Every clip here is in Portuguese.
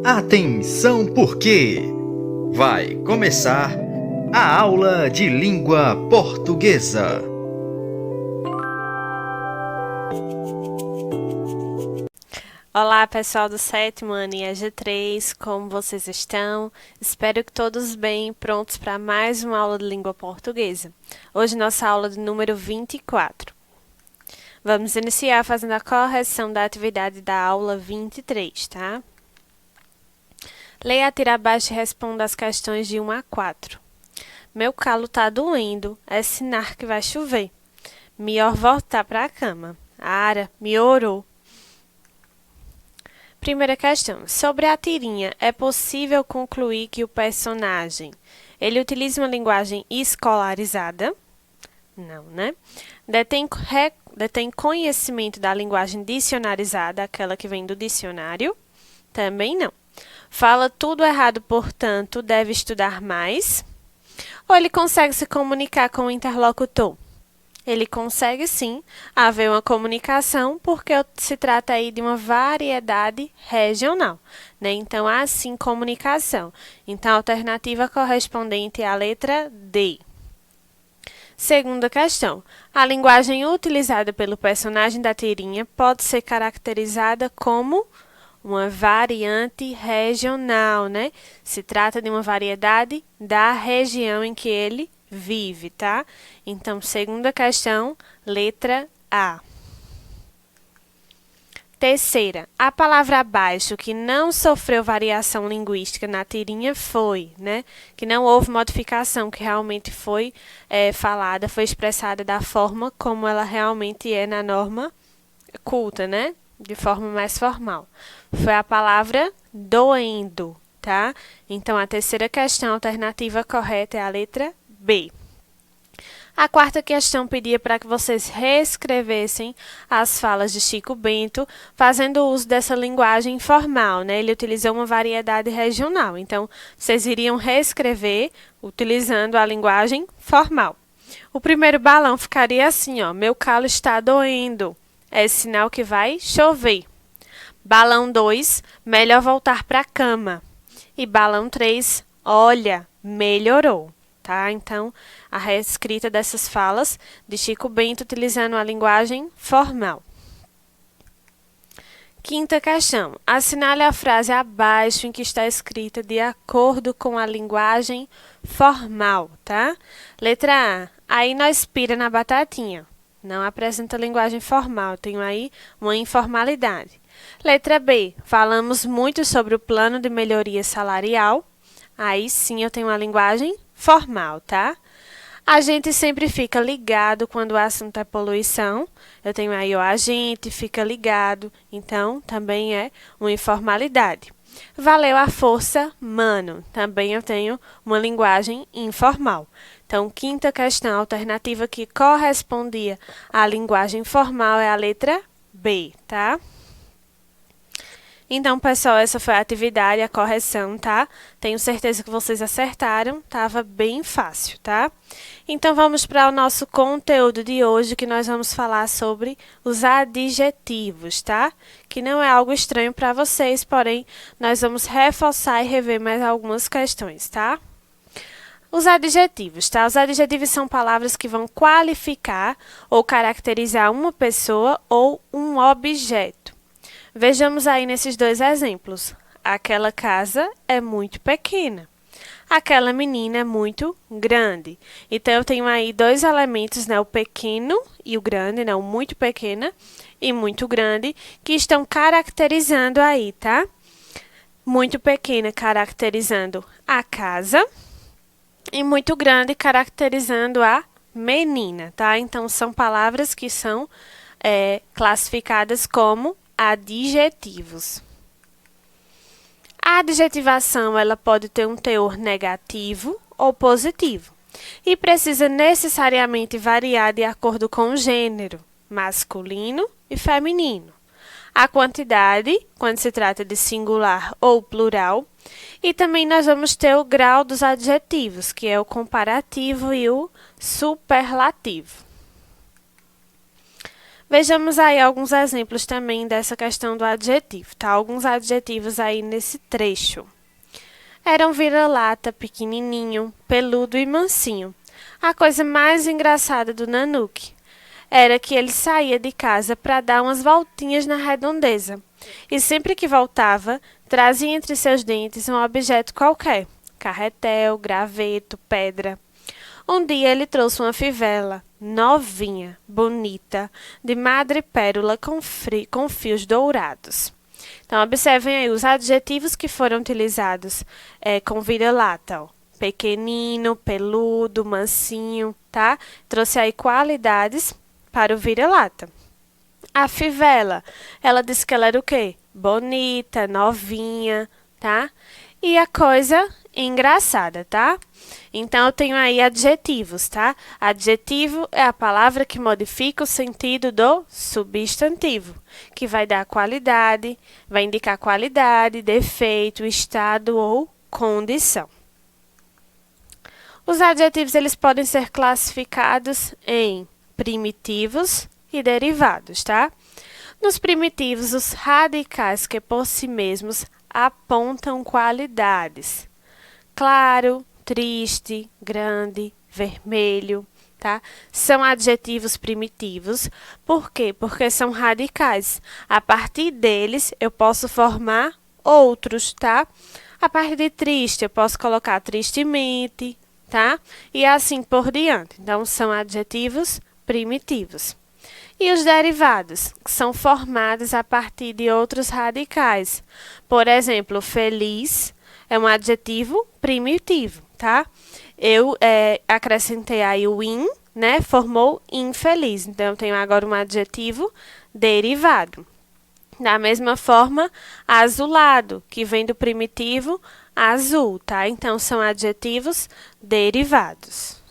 Atenção porque vai começar a aula de língua portuguesa. Olá, pessoal do 7º ano EG3, como vocês estão? Espero que todos bem, prontos para mais uma aula de língua portuguesa. Hoje nossa aula de número 24. Vamos iniciar fazendo a correção da atividade da aula 23, tá? Leia a tira abaixo e responda as questões de 1 a 4. Meu calo tá doendo, é sinal que vai chover. Melhor voltar para a cama. Ara, melhorou. Primeira questão. Sobre a tirinha, é possível concluir que o personagem, ele utiliza uma linguagem escolarizada? Não, né? Detém conhecimento da linguagem dicionarizada, aquela que vem do dicionário? Também não. Fala tudo errado, portanto, deve estudar mais? Ou ele consegue se comunicar com o interlocutor? Ele consegue sim haver uma comunicação, porque se trata aí de uma variedade regional, né? Então, há sim comunicação. Então, a alternativa correspondente é a letra D. Segunda questão. A linguagem utilizada pelo personagem da tirinha pode ser caracterizada como uma variante regional, né? Se trata de uma variedade da região em que ele vive, tá? Então, segunda questão, letra A. Terceira, a palavra abaixo que não sofreu variação linguística na tirinha foi, né? Que não houve modificação, que realmente foi falada, foi expressada da forma como ela realmente é na norma culta, né? De forma mais formal. Foi a palavra doendo, tá? Então, a terceira questão, a alternativa correta é a letra B. A quarta questão pedia para que vocês reescrevessem as falas de Chico Bento, fazendo uso dessa linguagem informal, né? Ele utilizou uma variedade regional, então vocês iriam reescrever utilizando a linguagem formal. O primeiro balão ficaria assim, ó: meu calo está doendo. É sinal que vai chover. Balão 2, melhor voltar para a cama. E balão 3, olha, melhorou. Tá? Então, a reescrita dessas falas de Chico Bento utilizando a linguagem formal. Quinta questão. Assinale a frase abaixo em que está escrita de acordo com a linguagem formal, tá? Letra A. Aí nós pira na batatinha. Não apresenta linguagem formal, tenho aí uma informalidade. Letra B. Falamos muito sobre o plano de melhoria salarial. Aí sim eu tenho uma linguagem formal, tá? A gente sempre fica ligado quando o assunto é poluição. Eu tenho aí o a gente fica ligado, então também é uma informalidade. Valeu a força, mano. Também eu tenho uma linguagem informal. Então, quinta questão, a alternativa que correspondia à linguagem formal é a letra B, tá? Então, pessoal, essa foi a atividade, a correção, tá? Tenho certeza que vocês acertaram, tava bem fácil, tá? Então, vamos para o nosso conteúdo de hoje, que nós vamos falar sobre os adjetivos, tá? Que não é algo estranho para vocês, porém, nós vamos reforçar e rever mais algumas questões, tá? Os adjetivos, tá? Os adjetivos são palavras que vão qualificar ou caracterizar uma pessoa ou um objeto. Vejamos aí nesses dois exemplos. Aquela casa é muito pequena. Aquela menina é muito grande. Então, eu tenho aí dois elementos, né? O pequeno e o grande, né? O muito pequena e muito grande, que estão caracterizando aí, tá? Muito pequena caracterizando a casa e muito grande caracterizando a menina, tá? Então, são palavras que são classificadas como adjetivos. A adjetivação ela pode ter um teor negativo ou positivo e precisa necessariamente variar de acordo com o gênero, masculino e feminino. A quantidade, quando se trata de singular ou plural, e também nós vamos ter o grau dos adjetivos, que é o comparativo e o superlativo. Vejamos aí alguns exemplos também dessa questão do adjetivo, tá? Alguns adjetivos aí nesse trecho. Era um vira-lata pequenininho, peludo e mansinho. A coisa mais engraçada do Nanuque era que ele saía de casa para dar umas voltinhas na redondeza. E sempre que voltava, trazia entre seus dentes um objeto qualquer, carretel, graveto, pedra. Um dia ele trouxe uma fivela, novinha, bonita, de madrepérola com fios dourados. Então, observem aí os adjetivos que foram utilizados com vira-lata, ó. Pequenino, peludo, mansinho, tá? Trouxe aí qualidades para o vira-lata. A fivela, ela disse que ela era o quê? Bonita, novinha, tá? E a coisa engraçada, tá? Então, eu tenho aí adjetivos, tá? Adjetivo é a palavra que modifica o sentido do substantivo, que vai dar qualidade, vai indicar qualidade, defeito, estado ou condição. Os adjetivos, eles podem ser classificados em primitivos e derivados, tá? Nos primitivos, os radicais que por si mesmos apontam qualidades. Claro, triste, grande, vermelho, tá? São adjetivos primitivos. Por quê? Porque são radicais. A partir deles, eu posso formar outros, tá? A partir de triste, eu posso colocar tristemente, tá? E assim por diante. Então, são adjetivos primitivos. E os derivados, que são formados a partir de outros radicais. Por exemplo, feliz é um adjetivo primitivo, tá? Eu acrescentei aí o in, né? Formou infeliz. Então, eu tenho agora um adjetivo derivado. Da mesma forma, azulado, que vem do primitivo azul, tá? Então, são adjetivos derivados.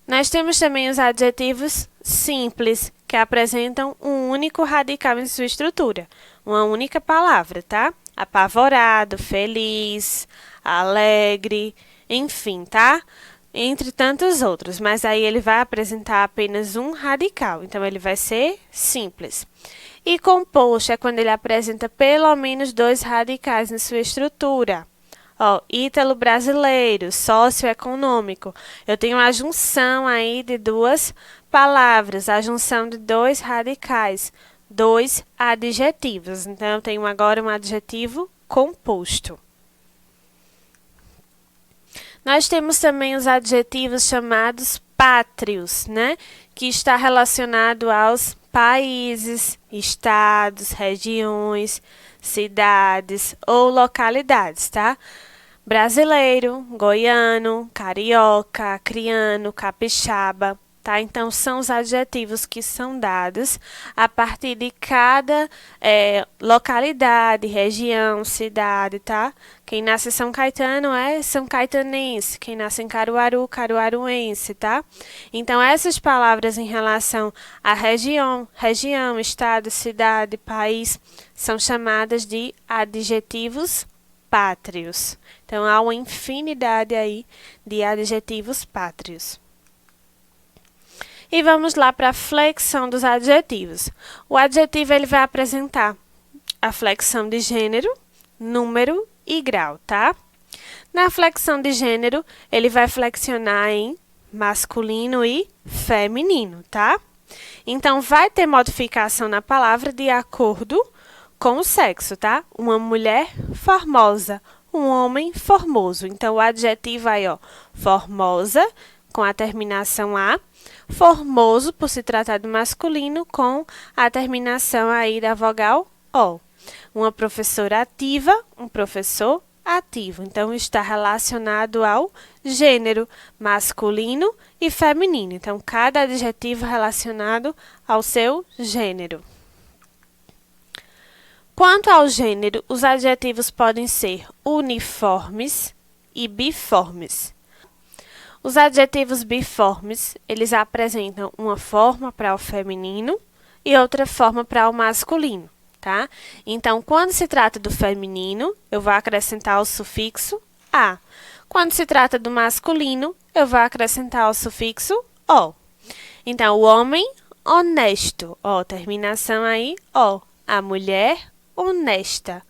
Nós temos também os adjetivos simples, que apresentam um único radical em sua estrutura, uma única palavra, tá? Apavorado, feliz, alegre, enfim, tá? Entre tantos outros, mas aí ele vai apresentar apenas um radical, então ele vai ser simples. E composto é quando ele apresenta pelo menos 2 radicais em sua estrutura. Ó, ítalo-brasileiro, socioeconômico. Eu tenho a junção aí de 2 palavras, a junção de 2 radicais, 2 adjetivos. Então, eu tenho agora um adjetivo composto. Nós temos também os adjetivos chamados pátrios, né? Que está relacionado aos países, estados, regiões, cidades ou localidades, tá? Brasileiro, goiano, carioca, acriano, capixaba, tá? Então, são os adjetivos que são dados a partir de cada localidade, região, cidade, tá? Quem nasce em São Caetano é São Caetanense, quem nasce em Caruaru, caruaruense, tá? Então, essas palavras em relação à região, estado, cidade, país, são chamadas de adjetivos pátrios. Então, há uma infinidade aí de adjetivos pátrios. E vamos lá para a flexão dos adjetivos. O adjetivo ele vai apresentar a flexão de gênero, número e grau, tá? Na flexão de gênero, ele vai flexionar em masculino e feminino, tá? Então, vai ter modificação na palavra de acordo com o sexo, tá? Uma mulher formosa, um homem formoso. Então, o adjetivo aí, ó, formosa, com a terminação A, formoso, por se tratar do masculino, com a terminação aí da vogal O. Uma professora ativa, um professor ativo. Então, está relacionado ao gênero masculino e feminino. Então, cada adjetivo relacionado ao seu gênero. Quanto ao gênero, os adjetivos podem ser uniformes e biformes. Os adjetivos biformes, eles apresentam uma forma para o feminino e outra forma para o masculino, tá? Então, quando se trata do feminino, eu vou acrescentar o sufixo a. Quando se trata do masculino, eu vou acrescentar o sufixo o. Então, o homem, honesto. Ó, terminação aí, ó. A mulher honesta.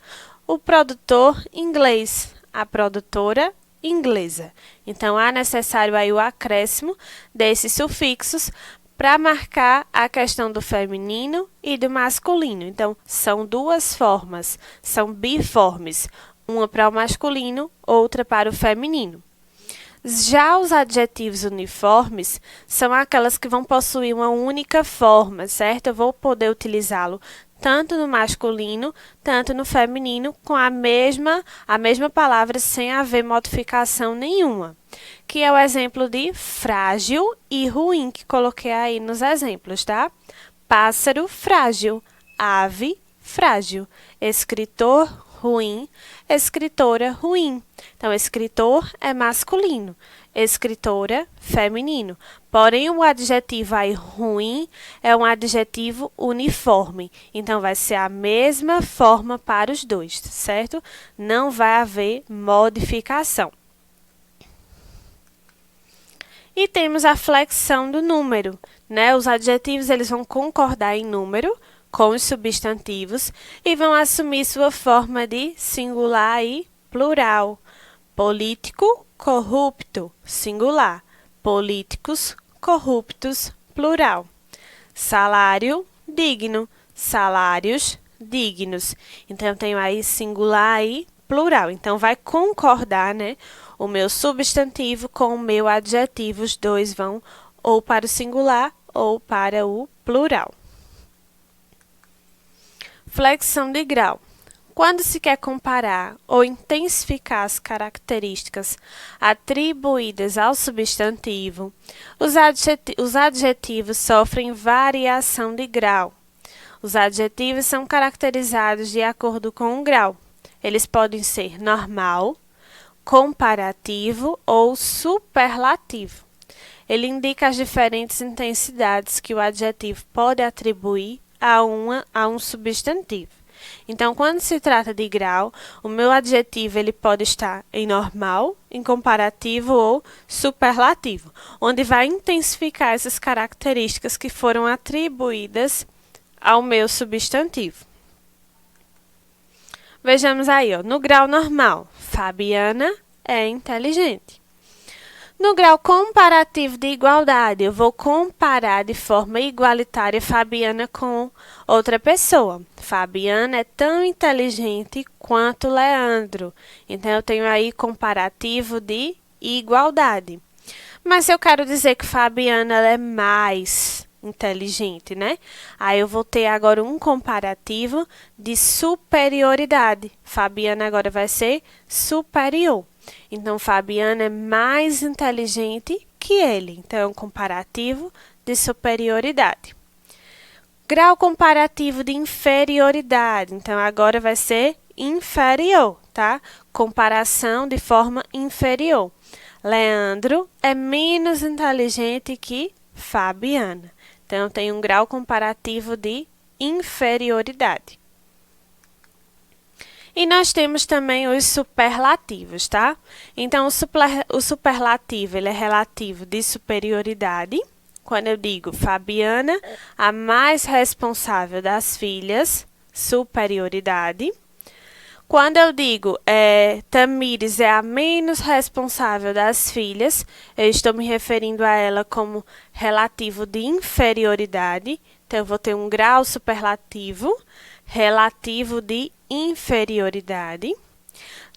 O produtor inglês. A produtora inglesa. Então, há necessário aí o acréscimo desses sufixos para marcar a questão do feminino e do masculino. Então, são duas formas, são biformes, uma para o masculino, outra para o feminino. Já os adjetivos uniformes são aquelas que vão possuir uma única forma, certo? Eu vou poder utilizá-lo tanto no masculino, tanto no feminino, com a mesma palavra, sem haver modificação nenhuma. Que é o exemplo de frágil e ruim, que coloquei aí nos exemplos, tá? Pássaro frágil, ave frágil, escritor ruim, escritora ruim. Então, escritor é masculino, escritora feminino. Porém, o adjetivo aí ruim é um adjetivo uniforme. Então, vai ser a mesma forma para os dois, certo? Não vai haver modificação. E temos a flexão do número, né? Os adjetivos eles vão concordar em número com os substantivos e vão assumir sua forma de singular e plural. Político, corrupto, singular. Políticos, corruptos, plural. Salário, digno. Salários, dignos. Então, eu tenho aí singular e plural. Então, vai concordar, né? O meu substantivo com o meu adjetivo. Os dois vão ou para o singular ou para o plural. Flexão de grau. Quando se quer comparar ou intensificar as características atribuídas ao substantivo, os adjetivos sofrem variação de grau. Os adjetivos são caracterizados de acordo com o grau. Eles podem ser normal, comparativo ou superlativo. Ele indica as diferentes intensidades que o adjetivo pode atribuir a um substantivo. Então, quando se trata de grau, o meu adjetivo ele pode estar em normal, em comparativo ou superlativo, onde vai intensificar essas características que foram atribuídas ao meu substantivo. Vejamos aí, ó, no grau normal, Fabiana é inteligente. No grau comparativo de igualdade, eu vou comparar de forma igualitária Fabiana com outra pessoa. Fabiana é tão inteligente quanto Leandro. Então, eu tenho aí comparativo de igualdade. Mas se eu quero dizer que Fabiana ela é mais inteligente, né? Aí eu vou ter agora um comparativo de superioridade. Fabiana agora vai ser superior. Então, Fabiana é mais inteligente que ele. Então, é um comparativo de superioridade. Grau comparativo de inferioridade. Então, agora vai ser inferior, tá? Comparação de forma inferior. Leandro é menos inteligente que Fabiana. Então, tem um grau comparativo de inferioridade. E nós temos também os superlativos, tá? Então, o superlativo ele é relativo de superioridade. Quando eu digo Fabiana, a mais responsável das filhas, superioridade. Quando eu digo Tamires é a menos responsável das filhas, eu estou me referindo a ela como relativo de inferioridade. Então, eu vou ter um grau superlativo relativo de inferioridade.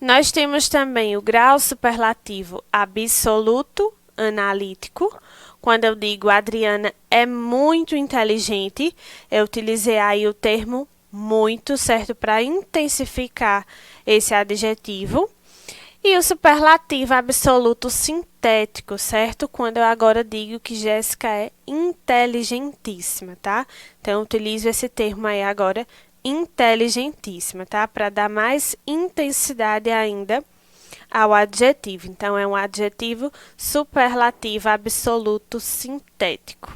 Nós temos também o grau superlativo absoluto analítico. Quando eu digo Adriana é muito inteligente, eu utilizei aí o termo muito, certo? Para intensificar esse adjetivo. E o superlativo absoluto sintético, certo? Quando eu agora digo que Jéssica é inteligentíssima, tá? Então, eu utilizo esse termo aí agora, inteligentíssima, tá? Para dar mais intensidade ainda ao adjetivo. Então, é um adjetivo superlativo absoluto sintético.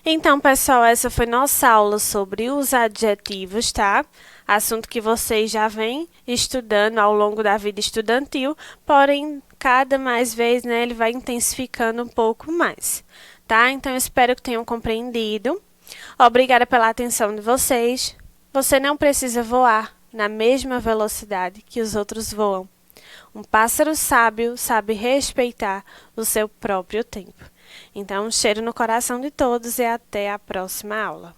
Então, pessoal, essa foi nossa aula sobre os adjetivos, tá? Assunto que vocês já vêm estudando ao longo da vida estudantil, porém, cada mais vez, né, ele vai intensificando um pouco mais. tá? Então, eu espero que tenham compreendido. Obrigada pela atenção de vocês. Você não precisa voar na mesma velocidade que os outros voam. Um pássaro sábio sabe respeitar o seu próprio tempo. Então, um cheiro no coração de todos e até a próxima aula.